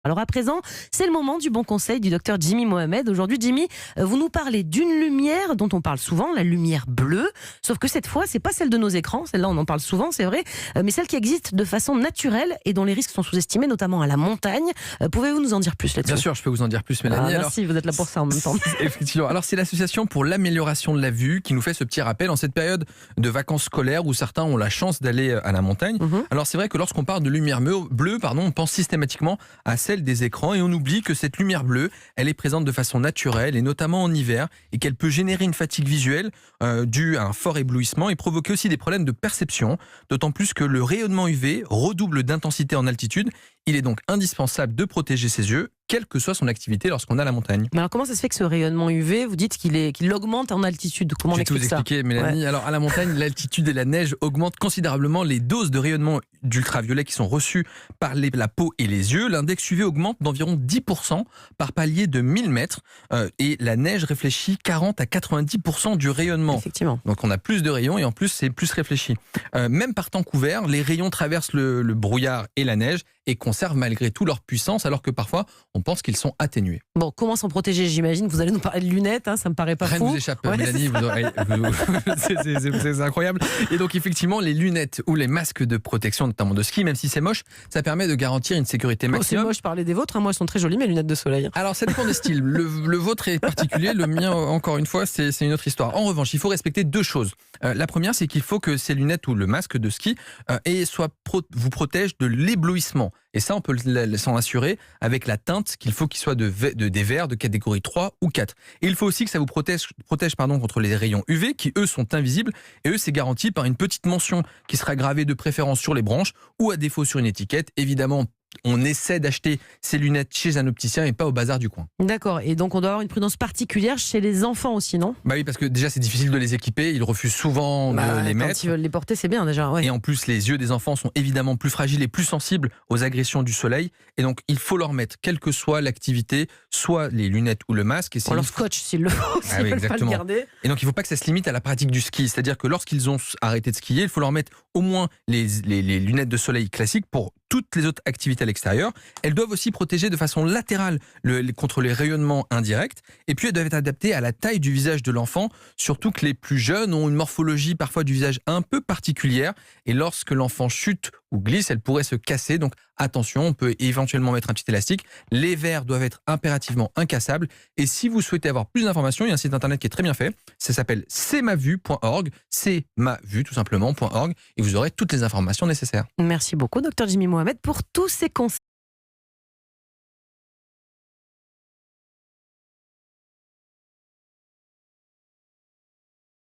Alors à présent, c'est le moment du bon conseil du docteur Jimmy Mohamed. Aujourd'hui, Jimmy, vous nous parlez d'une lumière dont on parle souvent, la lumière bleue. Sauf que cette fois, c'est pas celle de nos écrans. Celle-là, on en parle souvent, c'est vrai. Mais celle qui existe de façon naturelle et dont les risques sont sous-estimés, notamment à la montagne. Pouvez-vous nous en dire plus là-dessus ? Bien sûr, je peux vous en dire plus, Mélanie. Merci, vous êtes là pour ça en même temps. Effectivement. Alors, c'est l'association pour l'amélioration de la vue qui nous fait ce petit rappel en cette période de vacances scolaires où certains ont la chance d'aller à la montagne. Alors, c'est vrai que lorsqu'on parle de lumière bleue, on pense systématiquement à celle des écrans et on oublie que cette lumière bleue, elle est présente de façon naturelle et notamment en hiver et qu'elle peut générer une fatigue visuelle due à un fort éblouissement et provoquer aussi des problèmes de perception, d'autant plus que le rayonnement UV redouble d'intensité en altitude. Il est donc indispensable de protéger ses yeux, quelle que soit son activité lorsqu'on a la montagne. Mais alors comment ça se fait que ce rayonnement UV, vous dites qu'il augmente en altitude ? Comment on explique ça ? Je vais tout vous expliquer, Mélanie. Ouais. Alors à la montagne, l'altitude et la neige augmentent considérablement les doses de rayonnement d'ultraviolet qui sont reçues par la peau et les yeux. L'index UV augmente d'environ 10% par palier de 1000 mètres et la neige réfléchit 40 à 90% du rayonnement. Effectivement. Donc on a plus de rayons et en plus c'est plus réfléchi. Même par temps couvert, les rayons traversent le brouillard et la neige et conservent malgré tout leur puissance alors que parfois on pense qu'ils sont atténués. Bon, comment s'en protéger, j'imagine ? Vous allez nous parler de lunettes, ça me paraît pas Rien fou. Rien ne vous échappe, Mélanie, c'est incroyable. Et donc effectivement, les lunettes ou les masques de protection, notamment de ski, même si c'est moche, ça permet de garantir une sécurité maximum. C'est moche, je parlais des vôtres, moi elles sont très jolies mes lunettes de soleil. Alors ça dépend des styles, le vôtre est particulier, le mien encore une fois c'est une autre histoire. En revanche, il faut respecter deux choses. La première, c'est qu'il faut que ces lunettes ou le masque de ski vous protège de l'éblouissement. Et ça, on peut s'en assurer avec la teinte qu'il faut qu'il soit des verres de catégorie 3 ou 4. Et il faut aussi que ça vous protège contre les rayons UV qui, eux, sont invisibles. Et eux, c'est garanti par une petite mention qui sera gravée de préférence sur les branches ou à défaut sur une étiquette. Évidemment, on essaie d'acheter ces lunettes chez un opticien et pas au bazar du coin. D'accord, et donc on doit avoir une prudence particulière chez les enfants aussi, non ? Bah oui, parce que déjà c'est difficile de les équiper, ils refusent souvent de les mettre. Quand ils veulent les porter, c'est bien déjà. Ouais. Et en plus, les yeux des enfants sont évidemment plus fragiles et plus sensibles aux agressions du soleil. Et donc il faut leur mettre, quelle que soit l'activité, soit les lunettes ou le masque. Et on leur scotche s'il le faut, s'ils veulent pas le garder. Et donc il ne faut pas que ça se limite à la pratique du ski. C'est-à-dire que lorsqu'ils ont arrêté de skier, il faut leur mettre au moins les lunettes de soleil classiques pour toutes les autres activités à l'extérieur. Elles doivent aussi protéger de façon latérale contre les rayonnements indirects. Et puis elles doivent être adaptées à la taille du visage de l'enfant, surtout que les plus jeunes ont une morphologie parfois du visage un peu particulière. Et lorsque l'enfant chute ou glisse, elle pourrait se casser. Donc attention, on peut éventuellement mettre un petit élastique. Les verres doivent être impérativement incassables. Et si vous souhaitez avoir plus d'informations, il y a un site internet qui est très bien fait. Ça s'appelle cmavue.org, cmavue tout simplement.org, et vous aurez toutes les informations nécessaires. Merci beaucoup, docteur Jimmy Mohamed, pour tous ces conseils.